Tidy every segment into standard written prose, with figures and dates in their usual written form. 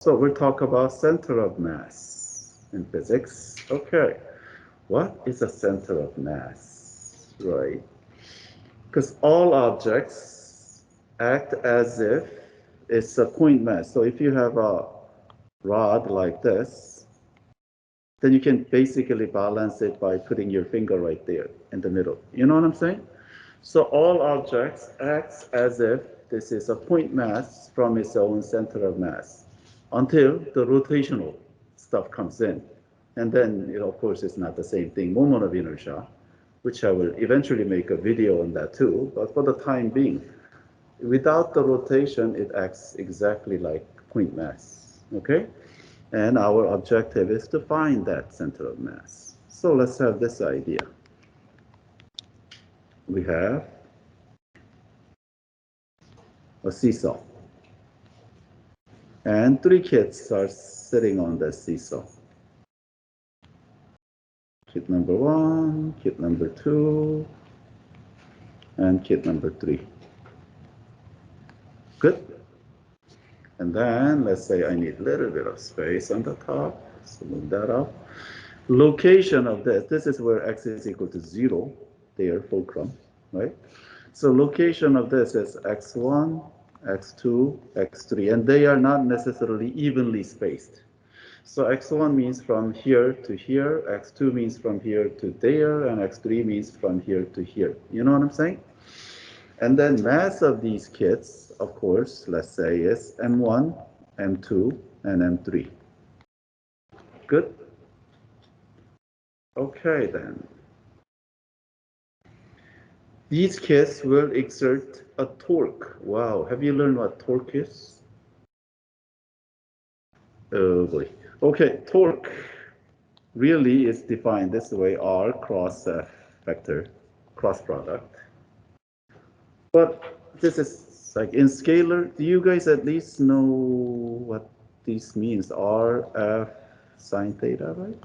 So we'll talk about center of mass in physics. Okay, what is a center of mass, right? Because all objects act as if it's a point mass. So if you have a rod like this, then you can basically balance it by putting your finger right there in the middle. You know what I'm saying? So all objects act as if this is a point mass from its own center of mass until the rotational stuff comes in. And then, of course, it's not the same thing, moment of inertia, which I will eventually make a video on that too. But for the time being, without the rotation, it acts exactly like point mass, okay? And our objective is to find that center of mass. So let's have this idea. We have a seesaw. And 3 kids are sitting on the seesaw. Kid number 1, kid number 2, and kid number 3. Good. And then let's say I need a little bit of space on the top. So move that up. Location of this is where x is equal to 0, there, fulcrum, right? So location of this is x1, x2, x3, and they are not necessarily evenly spaced. So x1 means from here to here, x2 means from here to there, and x3 means from here to here. You know what I'm saying? And then mass of these kits, of course, let's say is m1, m2, and m3. Good? Okay, then. These kits will exert a torque. Wow, have you learned what torque is? Oh boy. Okay, torque really is defined this way, R cross F vector, cross product. But this is like in scalar, do you guys at least know what this means? R, F, sine theta, right?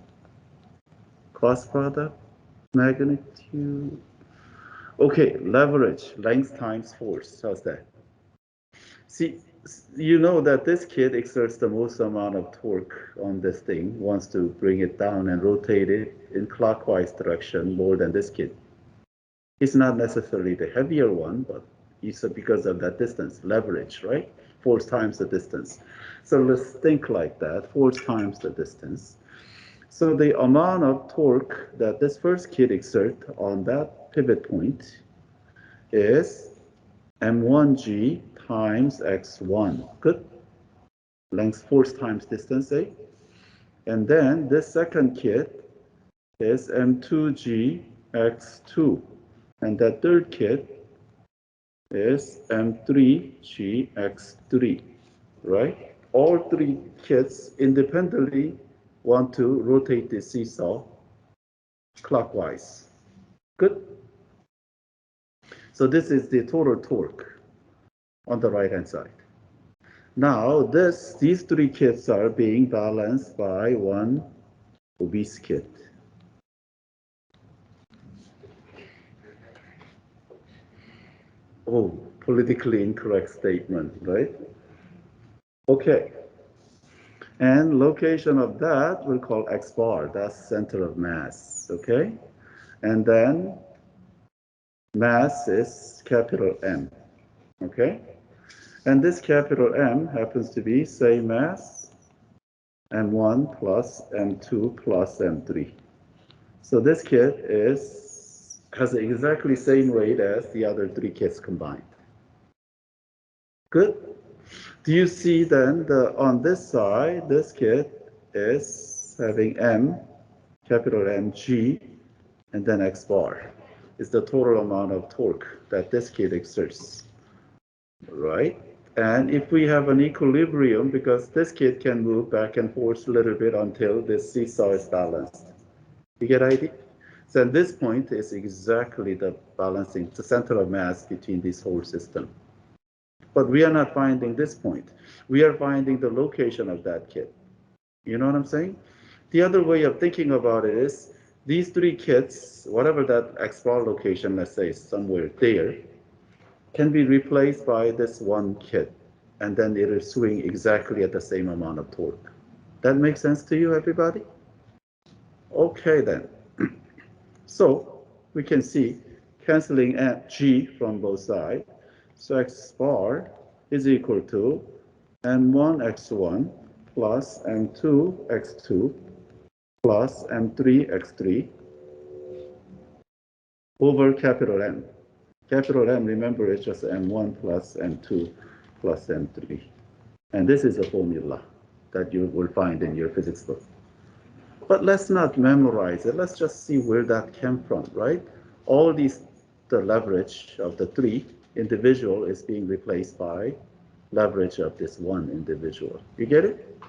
Cross product, magnitude. Okay, leverage, length times force. How's that? See, you know that this kid exerts the most amount of torque on this thing, wants to bring it down and rotate it in clockwise direction more than this kid. He's not necessarily the heavier one, but it's because of that distance, leverage, right? Force times the distance. So let's think like that, force times the distance. So the amount of torque that this first kid exerts on that pivot point is m1g times x1. Good. Length force times distance, eh? And then this second kid is m2g x2. And that third kid is m3g x3, right? All 3 kids independently want to rotate the seesaw clockwise. Good. So this is the total torque on the right-hand side. Now these 3 kids are being balanced by one obese kid. Oh, politically incorrect statement, right? Okay. And location of that we'll call x bar. That's center of mass, okay? And then mass is capital M, okay? And this capital M happens to be same mass M1 plus M2 plus M3. So this kid has the exactly same weight as the other 3 kids combined. Good. Do you see then on this side, this kid is having M, capital MG, and then X bar is the total amount of torque that this kid exerts, right? And if we have an equilibrium, because this kid can move back and forth a little bit until this seesaw is balanced. You get idea? So at this point is exactly the balancing, the center of mass between this whole system. But we are not finding this point. We are finding the location of that kid. You know what I'm saying? The other way of thinking about it is these 3 kids, whatever that X bar location, let's say somewhere there, can be replaced by this one kid. and then it'll swing exactly at the same amount of torque. That makes sense to you, everybody? Okay, then. So we can see canceling at G from both sides. So X bar is equal to M1 X1 plus M2 X2 plus M3 X3 over capital M. Capital M, remember, is just M1 plus M2 plus M3. And this is a formula that you will find in your physics book. But let's not memorize it. Let's just see where that came from, right? All these, the leverage of the three individual is being replaced by leverage of this one individual. You get it?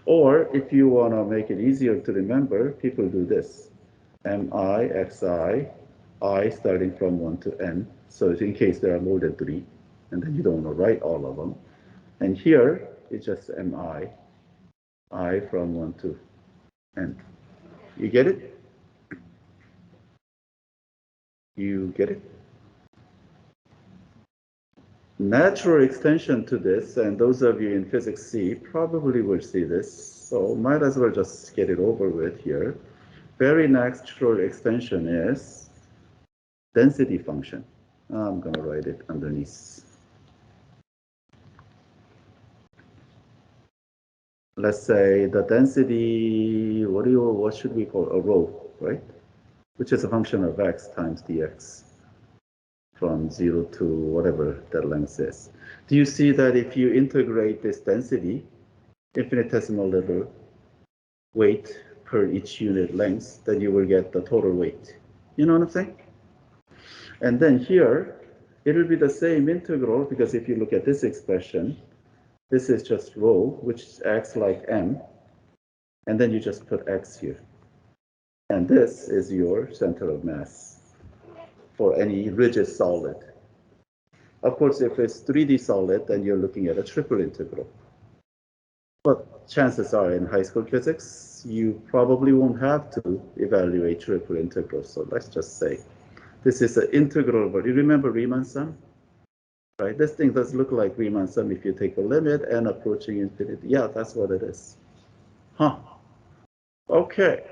Or if you want to make it easier to remember, people do this. Mi, xi, I starting from 1 to n. So in case there are more than three, and then you don't want to write all of them. And here, it's just mi, I from 1 to n. You get it? You get it? Natural extension to this, and those of you in physics C probably will see this, so might as well just get it over with here. Very natural extension is density function. I'm going to write it underneath. Let's say the density, what should we call a rho, right? Which is a function of x times dx from 0 to whatever that length is. Do you see that if you integrate this density, infinitesimal little weight per each unit length, then you will get the total weight. You know what I'm saying? And then here, it will be the same integral, because if you look at this expression, this is just rho, which acts like m, and then you just put x here. And this is your center of mass for any rigid solid. Of course, if it's 3D solid, then you're looking at a triple integral. But chances are in high school physics, you probably won't have to evaluate triple integrals. So let's just say this is an integral, but you remember Riemann sum? Right? This thing does look like Riemann sum if you take a limit and approaching infinity. Yeah, that's what it is. Huh. Okay.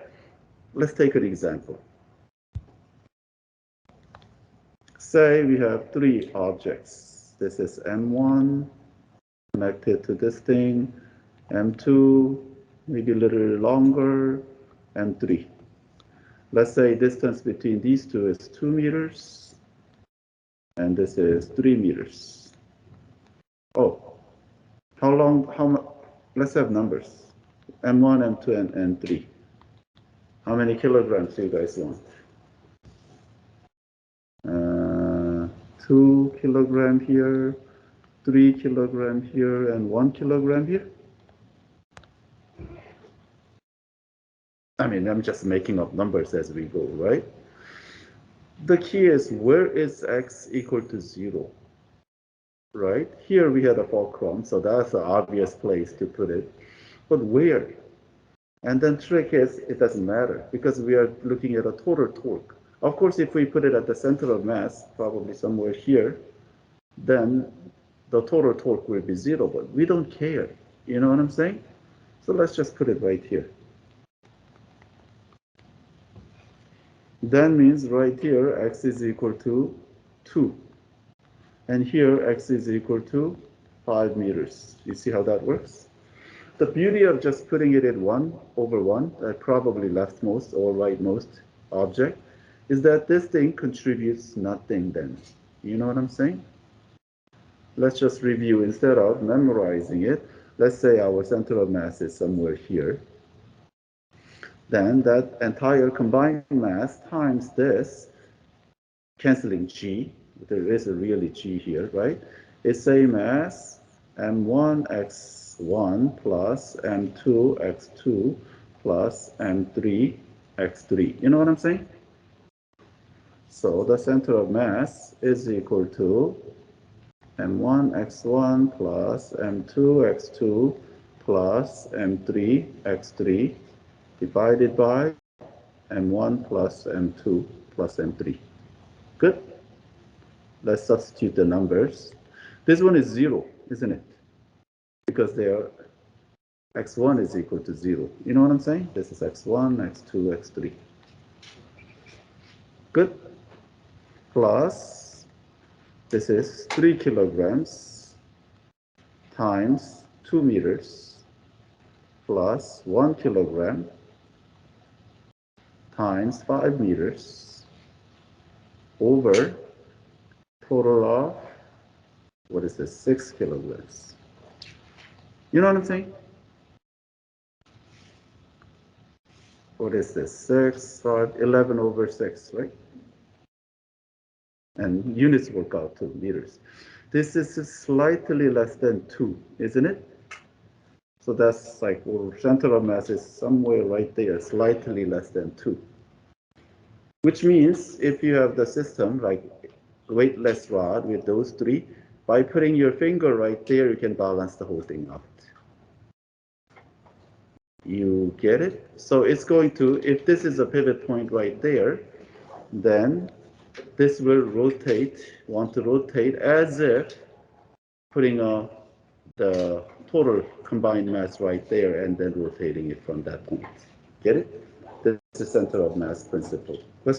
Let's take an example. Say we have three objects. This is M1 connected to this thing, M2, maybe a little longer, M3. Let's say distance between these two is 2 meters, and this is 3 meters. Oh, how long, how much, let's have numbers. M1, M2, and M3. How many kilograms do you guys want? 2 kilogram here, 3 kilogram here, and 1 kilogram here. I mean, I'm just making up numbers as we go, right? The key is, where is x equal to 0? Right? Here we had a fulcrum, so that's the obvious place to put it. But where? And then trick is, it doesn't matter, because we are looking at a total torque. Of course, if we put it at the center of mass, probably somewhere here, then the total torque will be 0, but we don't care. You know what I'm saying? So let's just put it right here. That means right here, x is equal to 2. And here, x is equal to 5 meters. You see how that works? The beauty of just putting it in 1 over 1, probably leftmost or rightmost object, is that this thing contributes nothing then. You know what I'm saying? Let's just review. Instead of memorizing it, let's say our center of mass is somewhere here. Then that entire combined mass times this, canceling g, there is a really g here, right? Is same as m1 x1 plus m2 x2 plus m3 x3. You know what I'm saying? So the center of mass is equal to m1 x1 plus m2 x2 plus m3 x3 divided by m1 plus m2 plus m3. Good. Let's substitute the numbers. This one is 0, isn't it? because they are x1 is equal to 0. You know what I'm saying? This is x1, x2, x3. Good. Plus, this is 3 kilograms times 2 meters plus 1 kilogram times 5 meters over total of, what is this, 6 kilograms. You know what I'm saying? What is this? 6, 5, 11 over 6, right? And units work out to meters. This is slightly less than 2, isn't it? So that's like, well, center of mass is somewhere right there, slightly less than 2. Which means if you have the system like weightless rod with those three, by putting your finger right there, you can balance the whole thing out. You get it? So it's going to, if this is a pivot point right there, then this will rotate, want to rotate as if putting the total combined mass right there and then rotating it from that point. Get it? This is center of mass principle. Question?